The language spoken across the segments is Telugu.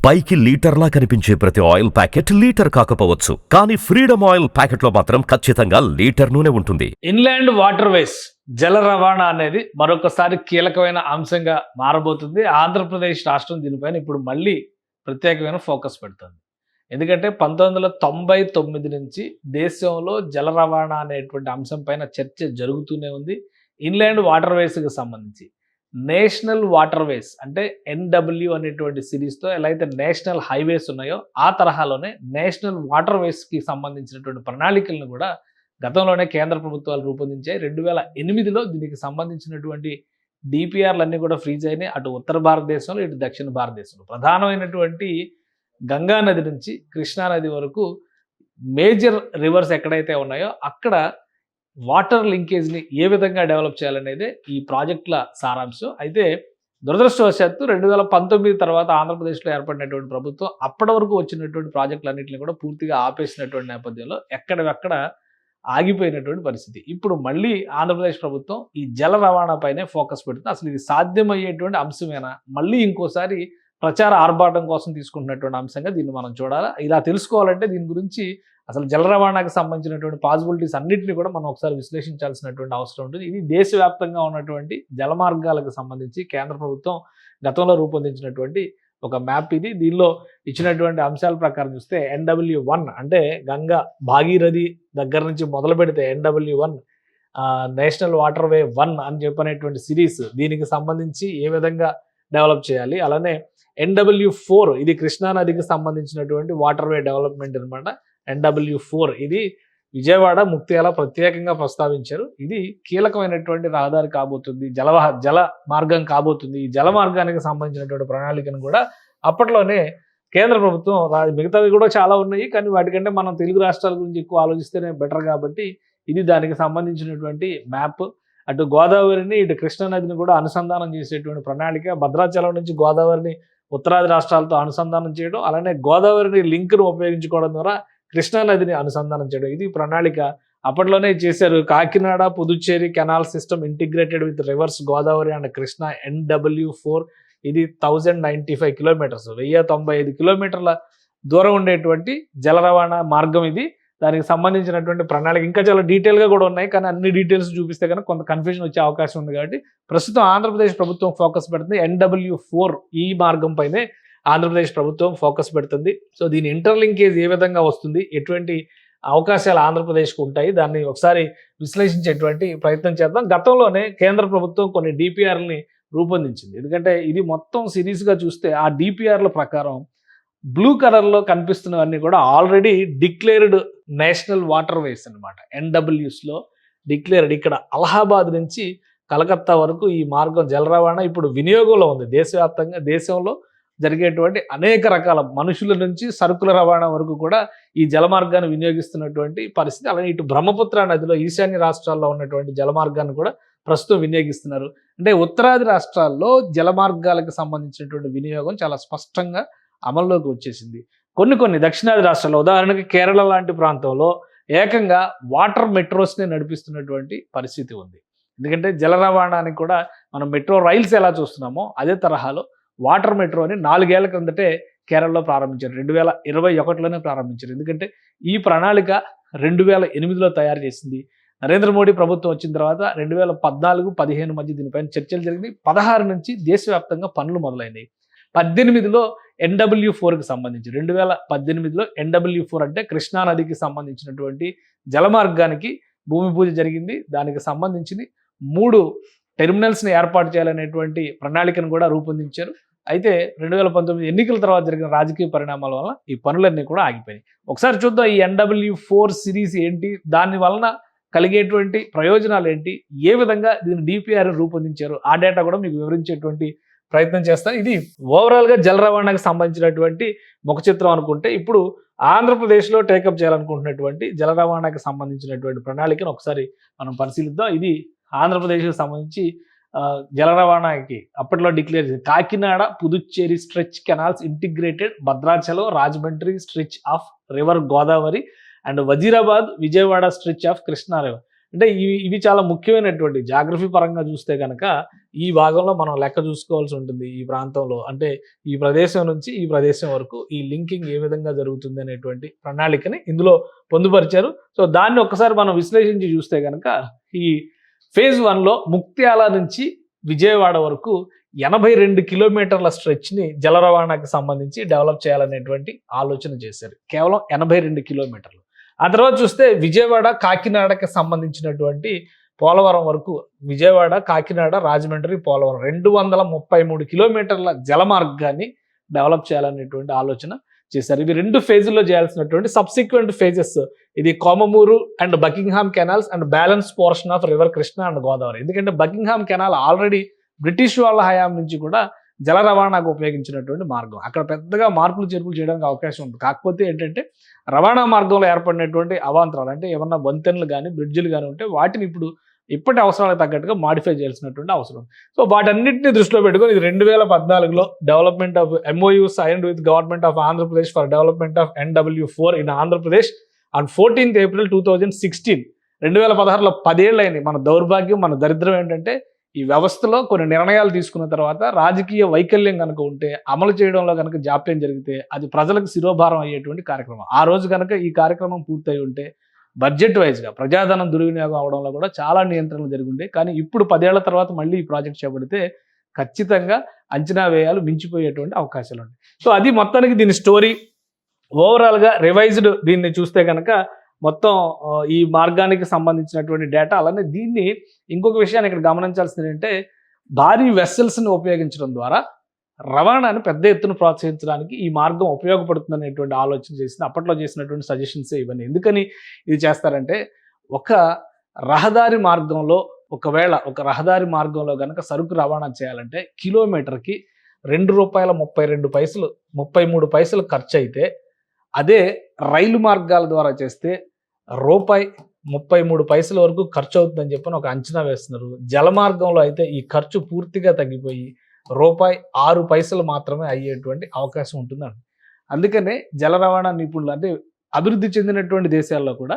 పైకి లీటర్లా కనిపించే ప్రతి ఆయిల్ ప్యాకెట్ లీటర్ కాకపోవచ్చు, కానీ ఫ్రీడమ్ ఆయిల్ ప్యాకెట్లో మాత్రం ఖచ్చితంగా లీటర్ నూనె ఉంటుంది. ఇన్లాండ్ వాటర్ వేస్ జల రవాణా అనేది మరొకసారి కీలకమైన అంశంగా మారబోతుంది. ఆంధ్రప్రదేశ్ రాష్ట్రం దీనిపైన ఇప్పుడు మళ్ళీ ప్రత్యేకమైన ఫోకస్ పెడుతుంది. ఎందుకంటే 1999 నుంచి దేశంలో జల రవాణా అనేటువంటి అంశం పైన చర్చ జరుగుతూనే ఉంది. ఇన్లాండ్ వాటర్ వేస్కి సంబంధించి నేషనల్ వాటర్ వేస్ అంటే ఎన్డబ్ల్యూ అనేటువంటి సిరీస్తో ఎలా అయితే నేషనల్ హైవేస్ ఉన్నాయో ఆ తరహాలోనే నేషనల్ వాటర్ వేస్కి సంబంధించినటువంటి ప్రణాళికలను కూడా గతంలోనే కేంద్ర ప్రభుత్వాలు రూపొందించాయి. 2008లో దీనికి సంబంధించినటువంటి డిపిఆర్లన్నీ కూడా ఫ్రీజ్ అయినాయి. అటు ఉత్తర భారతదేశంలో ఇటు దక్షిణ భారతదేశంలో ప్రధానమైనటువంటి గంగా నది నుంచి కృష్ణా నది వరకు మేజర్ రివర్స్ ఎక్కడైతే ఉన్నాయో అక్కడ వాటర్ లింకేజ్ని ఏ విధంగా డెవలప్ చేయాలనేదే ఈ ప్రాజెక్టుల సారాంశం. అయితే దురదృష్టవశాత్తు 2019 తర్వాత ఆంధ్రప్రదేశ్లో ఏర్పడినటువంటి ప్రభుత్వం అప్పటి వరకు వచ్చినటువంటి ప్రాజెక్టులన్నింటినీ కూడా పూర్తిగా ఆపేసినటువంటి నేపథ్యంలో ఎక్కడెక్కడ ఆగిపోయినటువంటి పరిస్థితి. ఇప్పుడు మళ్ళీ ఆంధ్రప్రదేశ్ ప్రభుత్వం ఈ జల రవాణా పైనే ఫోకస్ పెడుతుంది. అసలు ఇది సాధ్యమయ్యేటువంటి అంశమేనా, మళ్ళీ ఇంకోసారి ప్రచార ఆర్భాటం కోసం తీసుకుంటున్నటువంటి అంశంగా దీన్ని మనం చూడాలి. ఇలా తెలుసుకోవాలంటే దీని గురించి అసలు జల రవాణాకు సంబంధించినటువంటి పాసిబిలిటీస్ అన్నింటినీ కూడా మనం ఒకసారి విశ్లేషించాల్సినటువంటి అవసరం ఉంటుంది. ఇది దేశవ్యాప్తంగా ఉన్నటువంటి జల మార్గాలకు సంబంధించి కేంద్ర ప్రభుత్వం గతంలో రూపొందించినటువంటి ఒక మ్యాప్ ఇది. దీనిలో ఇచ్చినటువంటి అంశాల ప్రకారం చూస్తే NW1 అంటే గంగా భాగీరథి దగ్గర నుంచి మొదలు పెడితే NW1 నేషనల్ వాటర్ వే 1 అని చెప్పనేటువంటి సిరీస్, దీనికి సంబంధించి ఏ విధంగా డెవలప్ చేయాలి. అలానే NW4 ఇది కృష్ణా నదికి సంబంధించినటువంటి వాటర్ వే డెవలప్మెంట్ అనమాట. NW4 ఇది విజయవాడ ముక్తియాల ప్రత్యేకంగా ప్రస్తావించారు. ఇది కీలకమైనటువంటి రహదారి కాబోతుంది, జల మార్గం కాబోతుంది. ఈ జల మార్గానికి సంబంధించినటువంటి ప్రణాళికను కూడా అప్పట్లోనే కేంద్ర ప్రభుత్వం, మిగతావి కూడా చాలా ఉన్నాయి కానీ వాటికంటే మనం తెలుగు రాష్ట్రాల గురించి ఎక్కువ ఆలోచిస్తేనే బెటర్ కాబట్టి ఇది దానికి సంబంధించినటువంటి మ్యాప్. అటు గోదావరిని ఇటు కృష్ణా నదిని కూడా అనుసంధానం చేసేటువంటి ప్రణాళిక. భద్రాచలం నుంచి గోదావరిని ఉత్తరాది రాష్ట్రాలతో అనుసంధానం చేయడం, అలానే గోదావరిని లింక్ను ఉపయోగించుకోవడం ద్వారా కృష్ణా నదిని అనుసంధానం చేయడం, ఇది ప్రణాళిక అప్పట్లోనే చేశారు. Kakinada Puducherry canal system integrated with reverse Godavari and Krishna NW4 ఇది 1095 కిలోమీటర్స్ 1095 కిలోమీటర్ల దూరం ఉండేటువంటి జల రవాణా మార్గం ఇది. దానికి సంబంధించినటువంటి ప్రణాళిక ఇంకా చాలా డీటెయిల్గా కూడా ఉన్నాయి కానీ అన్ని డీటెయిల్స్ చూపిస్తే కనుక కొంత కన్ఫ్యూజన్ వచ్చే అవకాశం ఉంది. కాబట్టి ప్రస్తుతం ఆంధ్రప్రదేశ్ ప్రభుత్వం ఫోకస్ పెడుతుంది NW4 ఈ మార్గం పైనే ఆంధ్రప్రదేశ్ ప్రభుత్వం ఫోకస్ పెడుతుంది. సో దీని ఇంటర్లింకేజ్ ఏ విధంగా వస్తుంది, ఎటువంటి అవకాశాలు ఆంధ్రప్రదేశ్కు ఉంటాయి, దాన్ని ఒకసారి విశ్లేషించేటువంటి ప్రయత్నం చేద్దాం. గతంలోనే కేంద్ర ప్రభుత్వం కొన్ని డిపిఆర్ని రూపొందించింది. ఎందుకంటే ఇది మొత్తం సిరీస్గా చూస్తే ఆ డిపిఆర్ల ప్రకారం బ్లూ కలర్లో కనిపిస్తున్నవన్నీ కూడా already declared national water ways అనమాట. NWSలో డిక్లేర్డ్. ఇక్కడ అలహాబాద్ నుంచి కలకత్తా వరకు ఈ మార్గం జల రవాణా ఇప్పుడు వినియోగంలో ఉంది. దేశవ్యాప్తంగా దేశంలో జరిగేటువంటి అనేక రకాల మనుషుల నుంచి సరుకుల రవాణా వరకు కూడా ఈ జలమార్గాన్ని వినియోగిస్తున్నటువంటి పరిస్థితి. అలానే ఇటు బ్రహ్మపుత్ర నదిలో ఈశాన్య రాష్ట్రాల్లో ఉన్నటువంటి జలమార్గాన్ని కూడా ప్రస్తుతం వినియోగిస్తున్నారు. అంటే ఉత్తరాది రాష్ట్రాల్లో జలమార్గాలకు సంబంధించినటువంటి వినియోగం చాలా స్పష్టంగా అమల్లోకి వచ్చేసింది. కొన్ని దక్షిణాది రాష్ట్రాల్లో ఉదాహరణకి కేరళ లాంటి ప్రాంతంలో ఏకంగా వాటర్ మెట్రోస్ని నడిపిస్తున్నటువంటి పరిస్థితి ఉంది. ఎందుకంటే జల రవాణానికి కూడా మనం మెట్రో రైల్స్ ఎలా చూస్తున్నామో అదే తరహాలో వాటర్ మెట్రోని 4 ఏళ్ల క్రిందటే కేరళలో ప్రారంభించారు. 2021లోనే ప్రారంభించారు. ఎందుకంటే ఈ ప్రణాళిక 2008లో తయారు చేసింది. నరేంద్ర మోడీ ప్రభుత్వం వచ్చిన తర్వాత 2014-15 మధ్య దీనిపైన చర్చలు జరిగినాయి. 16 నుంచి దేశవ్యాప్తంగా పనులు మొదలైనవి. 18లో NW4కి సంబంధించి 2018లో NW4 అంటే కృష్ణా నదికి సంబంధించినటువంటి జలమార్గానికి భూమి పూజ జరిగింది. దానికి సంబంధించి 3 టెర్మినల్స్ని ఏర్పాటు చేయాలనేటువంటి ప్రణాళికను కూడా రూపొందించారు. అయితే 2019 ఎన్నికల తర్వాత జరిగిన రాజకీయ పరిణామాల వల్ల ఈ పనులన్నీ కూడా ఆగిపోయినాయి. ఒకసారి చూద్దాం ఈ NW4 సిరీస్ ఏంటి, దాని వలన కలిగేటువంటి ప్రయోజనాలు ఏంటి, ఏ విధంగా దీని డిపిఆర్ రూపొందించారు, ఆ డేటా కూడా మీకు వివరించేటువంటి ప్రయత్నం చేస్తాను. ఇది ఓవరాల్గా జల రవాణాకు సంబంధించినటువంటి ముఖ చిత్రం అనుకుంటే, ఇప్పుడు ఆంధ్రప్రదేశ్లో టేకప్ చేయాలనుకుంటున్నటువంటి జల రవాణాకు సంబంధించినటువంటి ప్రణాళికను ఒకసారి మనం పరిశీలిద్దాం. ఇది ఆంధ్రప్రదేశ్కి సంబంధించి జల రవాణాకి అప్పట్లో డిక్లేర్ చేసింది. Kakinada Puducherry stretch canals integrated Bhadrachalam Rajahmundry stretch of river Godavari and Wazirabad Vijayawada stretch of Krishna river. అంటే ఇవి చాలా ముఖ్యమైనటువంటి జాగ్రఫీ పరంగా చూస్తే కనుక ఈ భాగంలో మనం లెక్క చూసుకోవాల్సి ఉంటుంది. ఈ ప్రాంతంలో అంటే ఈ ప్రదేశం నుంచి ఈ ప్రదేశం వరకు ఈ లింకింగ్ ఏ విధంగా జరుగుతుంది అనేటువంటి ప్రణాళికని ఇందులో పొందుపరిచారు. సో దాన్ని ఒక్కసారి మనం విశ్లేషించి చూస్తే కనుక ఈ ఫేజ్ 1లో ముక్త్యాల నుంచి విజయవాడ వరకు 82 కిలోమీటర్ల స్ట్రెచ్ని జల రవాణాకి సంబంధించి డెవలప్ చేయాలనేటువంటి ఆలోచన చేశారు. కేవలం 82 కిలోమీటర్లు. ఆ తర్వాత చూస్తే విజయవాడ కాకినాడకి సంబంధించినటువంటి పోలవరం వరకు విజయవాడ కాకినాడ రాజమండ్రి పోలవరం 233 కిలోమీటర్ల జల మార్గాన్ని డెవలప్ చేయాలనేటువంటి ఆలోచన చేశారు. ఇవి 2 ఫేజుల్లో చేయాల్సినటువంటి సబ్సిక్వెంట్ ఫేజెస్. ఇది Komamuru and Buckingham canals and balance portion of river Krishna and Godavari. ఎందుకంటే బకింగ్హామ్ కెనాల్ ఆల్రెడీ బ్రిటిష్ వాళ్ళ హయాం నుంచి కూడా జల రవాణాకు ఉపయోగించినటువంటి మార్గం. అక్కడ పెద్దగా మార్పులు చేర్పులు చేయడానికి అవకాశం ఉంది. కాకపోతే ఏంటంటే రవాణా మార్గంలో ఏర్పడినటువంటి అవాంతరాలు అంటే ఏమన్నా వంతెనలు కానీ బ్రిడ్జిలు కానీ ఉంటే వాటిని ఇప్పటి అవసరాలకు తగ్గట్టుగా మాడిఫై చేయాల్సినటువంటి అవసరం. సో వాటన్నిటిని దృష్టిలో పెట్టుకొని ఇది 2014లో development of MOU signed with government of Andhra Pradesh for development of NW4 in Andhra Pradesh on 14th April 2016. 2016లో 10 ఏళ్ళు అయింది. మన దౌర్భాగ్యం, మన దరిద్రం ఏంటంటే ఈ వ్యవస్థలో కొన్ని నిర్ణయాలు తీసుకున్న తర్వాత రాజకీయ వైకల్యం కనుక ఉంటే, అమలు చేయడంలో కనుక జాప్యం జరిగితే అది ప్రజలకు శిరోభారం అయ్యేటువంటి కార్యక్రమం. ఆ రోజు కనుక ఈ కార్యక్రమం పూర్తయి ఉంటే బడ్జెట్ వైజ్గా ప్రజాధనం దుర్వినియోగం అవడంలో కూడా చాలా నియంత్రణలు జరిగి కానీ ఇప్పుడు 10 ఏళ్ల తర్వాత మళ్ళీ ఈ ప్రాజెక్ట్ చేపడితే ఖచ్చితంగా అంచనా వ్యయాలు మించిపోయేటువంటి అవకాశాలు ఉంటాయి. సో అది మొత్తానికి దీని స్టోరీ. ఓవరాల్గా రివైజ్డ్ దీన్ని చూస్తే కనుక మొత్తం ఈ మార్గానికి సంబంధించినటువంటి డేటా. అలానే దీన్ని ఇంకొక విషయాన్ని ఇక్కడ గమనించాల్సింది ఏంటంటే భారీ వెస్సెల్స్ని ఉపయోగించడం ద్వారా రవాణాను పెద్ద ఎత్తున ప్రోత్సహించడానికి ఈ మార్గం ఉపయోగపడుతుంది అనేటువంటి ఆలోచన చేసింది. అప్పట్లో చేసినటువంటి సజెషన్సే ఇవన్నీ. ఎందుకని ఇది చేస్తారంటే ఒక రహదారి మార్గంలో ఒకవేళ ఒక రహదారి మార్గంలో కనుక సరుకు రవాణా చేయాలంటే కిలోమీటర్కి ₹2.32 33 పైసలు ఖర్చు అయితే అదే రైలు మార్గాల ద్వారా చేస్తే ₹33 వరకు ఖర్చు అవుతుందని చెప్పని ఒక అంచనా వేస్తున్నారు. జల మార్గంలో అయితే ఈ ఖర్చు పూర్తిగా తగ్గిపోయి ₹6 మాత్రమే అయ్యేటువంటి అవకాశం ఉంటుందండి. అందుకనే జల రవాణా నిపుణులు అంటే అభివృద్ధి చెందినటువంటి దేశాల్లో కూడా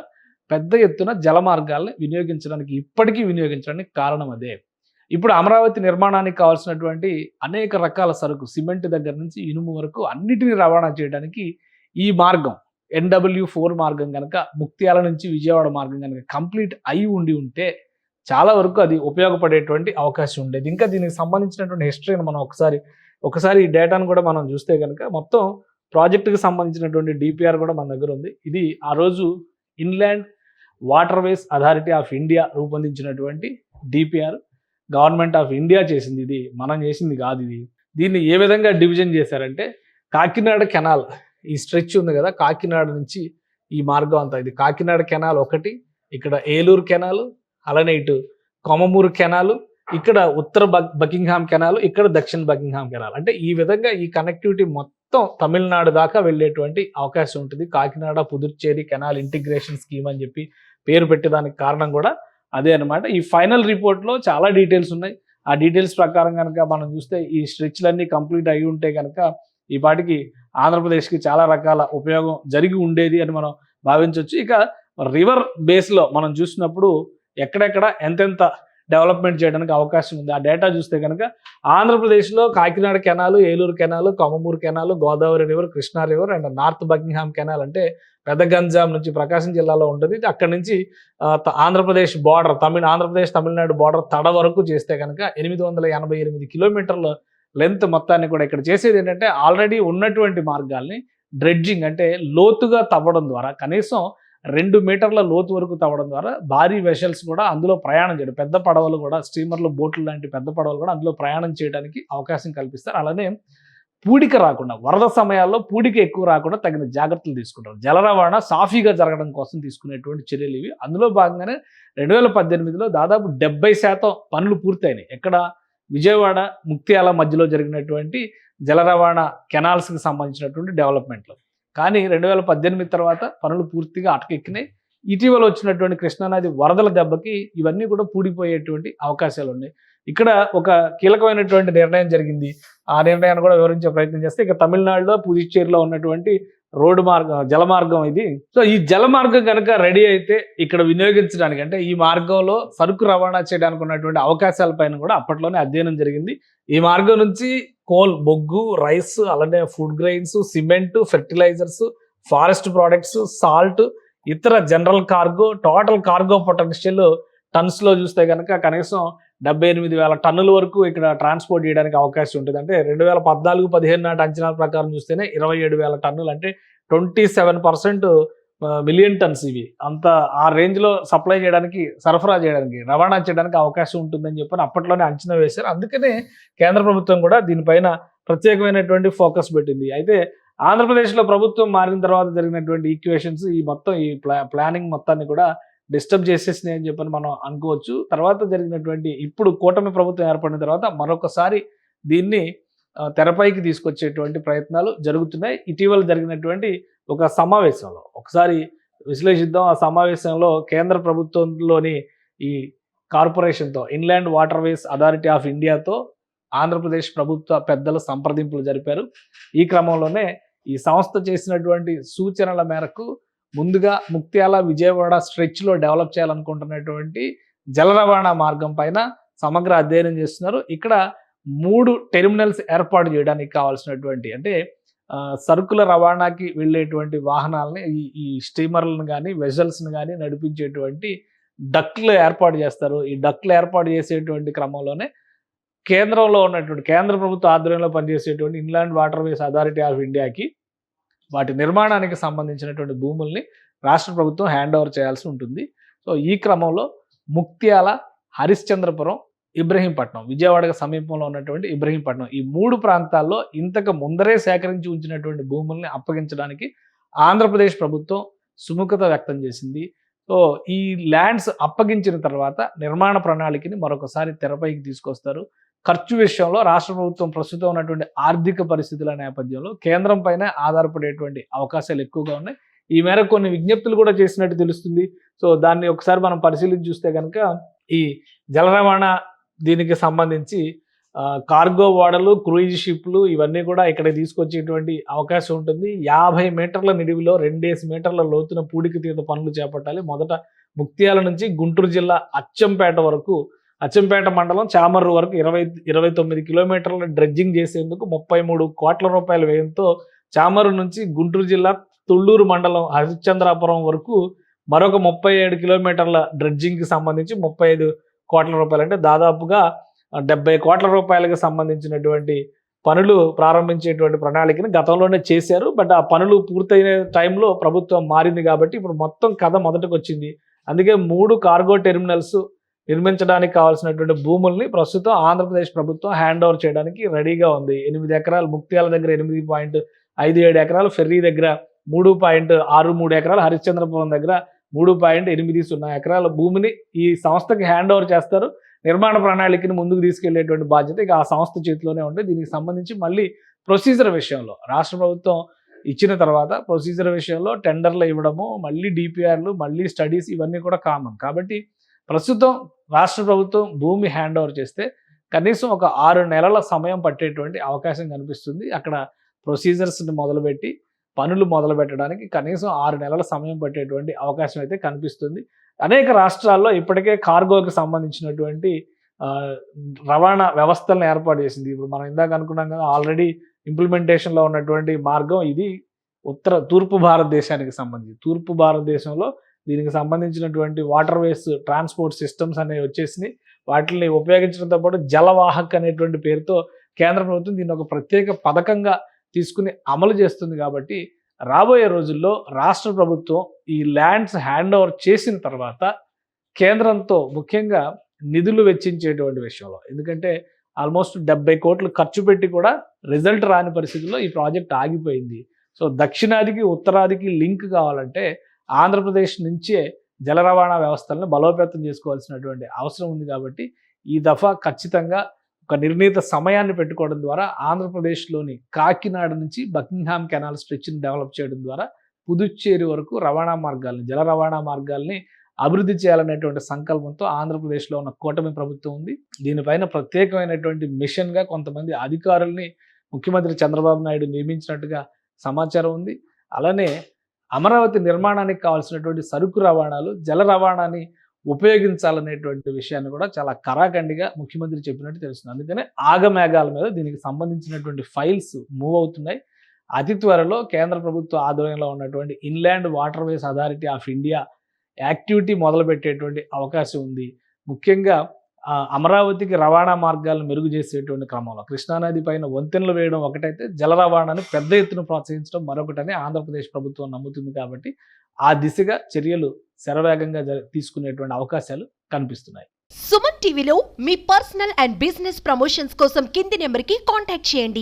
పెద్ద ఎత్తున జల మార్గాల్ని ఇప్పటికీ వినియోగించడానికి కారణం అదే. ఇప్పుడు అమరావతి నిర్మాణానికి కావాల్సినటువంటి అనేక రకాల సరుకు సిమెంట్ దగ్గర నుంచి ఇనుము వరకు అన్నిటినీ రవాణా చేయడానికి ఈ మార్గం NW4 మార్గం కనుక ముక్త్యాల నుంచి విజయవాడ మార్గం కనుక కంప్లీట్ అయి ఉంటే చాలా వరకు అది ఉపయోగపడేటువంటి అవకాశం ఉండేది. ఇంకా దీనికి సంబంధించినటువంటి హిస్టరీని మనం ఒకసారి ఈ డేటాను కూడా మనం చూస్తే కనుక మొత్తం ప్రాజెక్టుకి సంబంధించినటువంటి DPR కూడా మన దగ్గర ఉంది. ఇది ఆ రోజు inland waterways authority of India రూపొందించినటువంటి DPR. గవర్నమెంట్ ఆఫ్ ఇండియా చేసింది, ఇది మనం చేసింది కాదు. దీన్ని ఏ విధంగా డివిజన్ చేశారంటే కాకినాడ కెనాల్ ఈ స్ట్రెచ్ ఉంది కదా, కాకినాడ నుంచి ఈ మార్గం అంతా ఇది కాకినాడ కెనాల్ ఒకటి, ఇక్కడ ఏలూరు కెనాల్, అలానే ఇటు కొమమూరు కెనాల్, ఇక్కడ ఉత్తర బకింగ్హామ్ కెనాల్, ఇక్కడ దక్షిణ బకింగ్హామ్ కెనాల్. అంటే ఈ విధంగా ఈ కనెక్టివిటీ మొత్తం తమిళనాడు దాకా వెళ్ళేటువంటి అవకాశం ఉంటుంది. Kakinada Puducherry canal integration scheme అని చెప్పి పేరు పెట్టేదానికి కారణం కూడా అదే అనమాట. ఈ ఫైనల్ రిపోర్ట్లో చాలా డీటెయిల్స్ ఉన్నాయి. ఆ డీటెయిల్స్ ప్రకారం కనుక మనం చూస్తే ఈ స్ట్రెచ్లన్నీ కంప్లీట్ అయి ఉంటే కనుక ఈ పాటికి ఆంధ్రప్రదేశ్కి చాలా రకాల ఉపయోగం జరిగి ఉండేది అని మనం భావించవచ్చు. ఇక రివర్ బేస్లో మనం చూసినప్పుడు ఎక్కడెక్కడ ఎంతెంత డెవలప్మెంట్ చేయడానికి అవకాశం ఉంది ఆ డేటా చూస్తే కనుక ఆంధ్రప్రదేశ్లో Kakinada canal, Eluru canal, Komamuru canal, Godavari river, Krishna river and north Buckingham canal అంటే పెద్దగంజాం నుంచి ప్రకాశం జిల్లాలో ఉంటుంది. అక్కడి నుంచి ఆంధ్రప్రదేశ్ బార్డర్ ఆంధ్రప్రదేశ్ తమిళనాడు బార్డర్ తడ వరకు చేస్తే కనుక 888 కిలోమీటర్ల లెంత్ మొత్తాన్ని కూడా ఇక్కడ చేసేది ఏంటంటే ఆల్రెడీ ఉన్నటువంటి మార్గాల్ని డ్రెడ్జింగ్ అంటే లోతుగా తవ్వడం ద్వారా కనీసం 2 మీటర్ల లోతు వరకు తవ్వడం ద్వారా భారీ వెషల్స్ కూడా అందులో ప్రయాణం చేయడం, పెద్ద పడవలు కూడా స్టీమర్లు, బోట్లు లాంటి పెద్ద పడవలు కూడా అందులో ప్రయాణం చేయడానికి అవకాశం కల్పిస్తారు. అలానే పూడిక రాకుండా, వరద సమయాల్లో పూడిక ఎక్కువ రాకుండా తగిన జాగ్రత్తలు తీసుకుంటారు. జల రవాణా సాఫీగా జరగడం కోసం తీసుకునేటువంటి చర్యలు ఇవి. అందులో భాగంగానే 2018లో దాదాపు 70% పనులు పూర్తయినాయి. ఎక్కడ? విజయవాడ ముక్త్యాల మధ్యలో జరిగినటువంటి జల రవాణా కెనాల్స్కి సంబంధించినటువంటి డెవలప్మెంట్లు. కానీ 2018 తర్వాత పనులు పూర్తిగా అటకెక్కినాయి. ఇటీవల వచ్చినటువంటి కృష్ణానది వరదల దెబ్బకి ఇవన్నీ కూడా పూడిపోయేటువంటి అవకాశాలు ఉన్నాయి. ఇక్కడ ఒక కీలకమైనటువంటి నిర్ణయం జరిగింది. ఆ నిర్ణయాన్ని కూడా వివరించే ప్రయత్నం చేస్తే ఇక తమిళనాడులో పుదుచ్చేరిలో ఉన్నటువంటి రోడ్డు మార్గం, జలమార్గం ఇది. సో ఈ జలమార్గం కనుక రెడీ అయితే ఇక్కడ వినియోగించడానికి, అంటే ఈ మార్గంలో సరుకు రవాణా చేయడానికి ఉన్నటువంటి అవకాశాల పైన కూడా అప్పట్లోనే అధ్యయనం జరిగింది. ఈ మార్గం నుంచి బొగ్గు, రైస్, అలానే food grains, cement, fertilisers, forest products, salt, ఇతర general cargo, total cargo potential tons లో చూస్తే కనుక కనీసం 78,000 టన్నుల వరకు ఇక్కడ ట్రాన్స్పోర్ట్ చేయడానికి అవకాశం ఉంటుంది. అంటే 2014-15 నాటి అంచనాల ప్రకారం చూస్తేనే 27,000 టన్నులు, అంటే 27% మిలియన్ టన్స్. ఇవి అంత ఆ రేంజ్ లో సప్లై చేయడానికి, సరఫరా చేయడానికి, రవాణా చేయడానికి అవకాశం ఉంటుందని చెప్పని అప్పట్లోనే అంచనా వేశారు. అందుకనే కేంద్ర ప్రభుత్వం కూడా దీనిపైన ప్రత్యేకమైనటువంటి ఫోకస్ పెట్టింది. అయితే ఆంధ్రప్రదేశ్లో ప్రభుత్వం మారిన తర్వాత జరిగినటువంటి ఈక్వేషన్స్ ఈ మొత్తం ఈ ప్లానింగ్ మొత్తాన్ని కూడా డిస్టర్బ్ చేసేసినాయి అని చెప్పని మనం అనుకోవచ్చు. తర్వాత జరిగినటువంటి ఇప్పుడు కూటమి ప్రభుత్వం ఏర్పడిన తర్వాత మరొకసారి దీన్ని తెరపైకి తీసుకొచ్చేటువంటి ప్రయత్నాలు జరుగుతున్నాయి. ఇటీవల జరిగినటువంటి ఒక సమావేశంలో ఒకసారి విశ్లేషిద్దాం. ఆ సమావేశంలో కేంద్ర ప్రభుత్వంలోని ఈ కార్పొరేషన్తో, ఇన్లాండ్ వాటర్వేస్ అథారిటీ ఆఫ్ ఇండియాతో ఆంధ్రప్రదేశ్ ప్రభుత్వ పెద్దలు సంప్రదింపులు జరిపారు. ఈ క్రమంలోనే ఈ సంస్థ చేసినటువంటి సూచనల మేరకు ముందుగా ముక్త్యాల విజయవాడ స్ట్రెచ్లో డెవలప్ చేయాలనుకుంటున్నటువంటి జల రవాణా మార్గం పైన సమగ్ర అధ్యయనం చేస్తున్నారు. ఇక్కడ 3 టెర్మినల్స్ ఏర్పాటు చేయడానికి కావాల్సినటువంటి, అంటే సరుకుల రవాణాకి వెళ్ళేటువంటి వాహనాలని, ఈ స్టీమర్లను కానీ వెజల్స్ని కానీ నడిపించేటువంటి డక్లు ఏర్పాటు చేస్తారు. ఈ డక్లు ఏర్పాటు చేసేటువంటి క్రమంలోనే కేంద్రంలో ఉన్నటువంటి, కేంద్ర ప్రభుత్వ ఆధ్వర్యంలో పనిచేసేటువంటి ఇన్లాండ్ వాటర్వేస్ అథారిటీ ఆఫ్ ఇండియాకి వాటి నిర్మాణానికి సంబంధించినటువంటి భూముల్ని రాష్ట్ర ప్రభుత్వం హ్యాండ్ ఓవర్ చేయాల్సి ఉంటుంది. సో ఈ క్రమంలో ముక్త్యాల, హరిశ్చంద్రపురం, ఇబ్రహీంపట్నం, విజయవాడకు సమీపంలో ఉన్నటువంటి ఇబ్రహీంపట్నం, ఈ 3 ప్రాంతాల్లో ఇంతకు ముందరే సేకరించి ఉంచినటువంటి భూముల్ని అప్పగించడానికి ఆంధ్రప్రదేశ్ ప్రభుత్వం సుముఖత వ్యక్తం చేసింది. సో ఈ ల్యాండ్స్ అప్పగించిన తర్వాత నిర్మాణ ప్రణాళికని మరొకసారి తెరపైకి తీసుకొస్తారు. ఖర్చు విషయంలో రాష్ట్ర ప్రభుత్వం ప్రస్తుతం ఉన్నటువంటి ఆర్థిక పరిస్థితుల నేపథ్యంలో కేంద్రం పైన ఆధారపడేటువంటి అవకాశాలు ఎక్కువగా ఉన్నాయి. ఈ మేరకు కొన్ని విజ్ఞప్తులు కూడా చేసినట్టు తెలుస్తుంది. సో దాన్ని ఒకసారి మనం పరిశీలించి చూస్తే కనుక ఈ జల రవాణా దీనికి సంబంధించి కార్గో ఓడలు, క్రూయిజ్ షిప్లు ఇవన్నీ కూడా ఇక్కడ తీసుకొచ్చేటువంటి అవకాశం ఉంటుంది. 50 మీటర్ల నిడివిలో 2 మీటర్ల లోతున పూడికి తీత పనులు చేపట్టాలి. మొదట ముక్త్యాల నుంచి గుంటూరు జిల్లా అచ్చంపేట వరకు, అచ్చంపేట మండలం చామర్రు వరకు 29 కిలోమీటర్ల డ్రెడ్జింగ్ చేసేందుకు 33 కోట్ల రూపాయల వ్యయంతో చామర్రు నుంచి గుంటూరు జిల్లా తుళ్ళూరు మండలం హరిశ్చంద్రాపురం వరకు మరొక 37 కిలోమీటర్ల డ్రెడ్జింగ్కి సంబంధించి 35 కోట్ల రూపాయలు, అంటే దాదాపుగా 70 కోట్ల రూపాయలకు సంబంధించినటువంటి పనులు ప్రారంభించేటువంటి ప్రణాళికని గతంలోనే చేశారు. బట్ ఆ పనులు పూర్తయిన టైంలో ప్రభుత్వం మారింది కాబట్టి ఇప్పుడు మొత్తం కథ మొదటికి వచ్చింది. అందుకే 3 కార్గో టెర్మినల్స్ నిర్మించడానికి కావాల్సినటువంటి భూముల్ని ప్రస్తుతం ఆంధ్రప్రదేశ్ ప్రభుత్వం హ్యాండ్ ఓవర్ చేయడానికి రెడీగా ఉంది. 8 ఎకరాలు ముక్త్యాల దగ్గర, 8.57 ఎకరాలు ఫెర్రీ దగ్గర, 3.63 ఎకరాలు హరిశ్చంద్రపురం దగ్గర, 3.80 ఎకరాల భూమిని ఈ సంస్థకి హ్యాండ్ ఓవర్ చేస్తారు. నిర్మాణ ప్రణాళికని ముందుకు తీసుకెళ్లేటువంటి బాధ్యత ఇక ఆ సంస్థ చేతిలోనే ఉంటుంది. దీనికి సంబంధించి మళ్ళీ ప్రొసీజర్ విషయంలో రాష్ట్ర ప్రభుత్వం ఇచ్చిన తర్వాత ప్రొసీజర్ విషయంలో టెండర్లు ఇవ్వడము, మళ్ళీ డిపిఆర్లు, మళ్ళీ స్టడీస్ ఇవన్నీ కూడా కామన్. కాబట్టి ప్రస్తుతం రాష్ట్ర ప్రభుత్వం భూమి హ్యాండ్ ఓవర్ చేస్తే కనీసం ఒక 6 నెలల సమయం పట్టేటువంటి అవకాశం కనిపిస్తుంది. అక్కడ ప్రొసీజర్స్ని మొదలుపెట్టి పనులు మొదలు పెట్టడానికి కనీసం 6 నెలల సమయం పట్టేటువంటి అవకాశం అయితే కనిపిస్తుంది. అనేక రాష్ట్రాల్లో ఇప్పటికే కార్గోకి సంబంధించినటువంటి రవాణా వ్యవస్థలను ఏర్పాటు చేసింది. ఇప్పుడు మనం ఇందాక అనుకున్నాం కదా, ఆల్రెడీ ఇంప్లిమెంటేషన్లో ఉన్నటువంటి మార్గం ఇది తూర్పు భారతదేశానికి సంబంధించి. తూర్పు భారతదేశంలో దీనికి సంబంధించినటువంటి వాటర్వేస్ ట్రాన్స్పోర్ట్ సిస్టమ్స్ అనేవి వచ్చేసినాయి. వాటిని ఉపయోగించడంతో పాటు జలవాహక్ అనేటువంటి పేరుతో కేంద్ర ప్రభుత్వం దీన్ని ఒక ప్రత్యేక పథకంగా తీసుకుని అమలు చేస్తుంది. కాబట్టి రాబోయే రోజుల్లో రాష్ట్ర ప్రభుత్వం ఈ ల్యాండ్స్ హ్యాండ్ ఓవర్ చేసిన తర్వాత కేంద్రంతో ముఖ్యంగా నిధులు వెచ్చించేటువంటి విషయంలో, ఎందుకంటే ఆల్మోస్ట్ 70 కోట్లు ఖర్చు పెట్టి కూడా రిజల్ట్ రాని పరిస్థితుల్లో ఈ ప్రాజెక్ట్ ఆగిపోయింది. సో దక్షిణాదికి ఉత్తరాదికి లింక్ కావాలంటే ఆంధ్రప్రదేశ్ నుంచే జల రవాణా వ్యవస్థలను బలోపేతం చేసుకోవాల్సినటువంటి అవసరం ఉంది. కాబట్టి ఈ దఫా ఖచ్చితంగా ఒక నిర్ణీత సమయాన్ని పెట్టుకోవడం ద్వారా ఆంధ్రప్రదేశ్లోని కాకినాడ నుంచి బకింగ్హామ్ కెనాల్ స్ట్రెచ్ని డెవలప్ చేయడం ద్వారా పుదుచ్చేరి వరకు రవాణా మార్గాల్ని, జల రవాణా మార్గాల్ని అభివృద్ధి చేయాలనేటువంటి సంకల్పంతో ఆంధ్రప్రదేశ్లో ఉన్న కూటమి ప్రభుత్వం ఉంది. దీనిపైన ప్రత్యేకమైనటువంటి మిషన్గా కొంతమంది అధికారుల్ని ముఖ్యమంత్రి చంద్రబాబు నాయుడు నియమించినట్టుగా సమాచారం ఉంది. అలానే అమరావతి నిర్మాణానికి కావాల్సినటువంటి సరుకు రవాణాలు, జల రవాణాని ఉపయోగించాలనేటువంటి విషయాన్ని కూడా చాలా కరాఖండిగా ముఖ్యమంత్రి చెప్పినట్టు తెలుస్తుంది. అందుకనే ఆగమేఘాల మీద దీనికి సంబంధించినటువంటి ఫైల్స్ మూవ్ అవుతున్నాయి. అతి త్వరలో కేంద్ర ప్రభుత్వ ఆధ్వర్యంలో ఉన్నటువంటి inland waterways authority of India activity మొదలుపెట్టేటువంటి అవకాశం ఉంది. ముఖ్యంగా అమరావతికి రవాణా మార్గాలను మెరుగు చేసేటువంటి క్రమంలో కృష్ణానది పైన వంతెనలు వేయడం ఒకటైతే, జల రవాణాను పెద్ద ఎత్తున ప్రోత్సహించడం మరొకటని ఆంధ్రప్రదేశ్ ప్రభుత్వం నమ్ముతుంది. కాబట్టి ఆ దిశగా చర్యలు శరవేగంగా తీసుకునేటువంటి అవకాశాలు కనిపిస్తున్నాయి. సుమన్ టీవీలో మీ పర్సనల్ అండ్ బిజినెస్ ప్రమోషన్స్ కోసం కింది నెంబర్కి కాంటాక్ట్ చేయండి.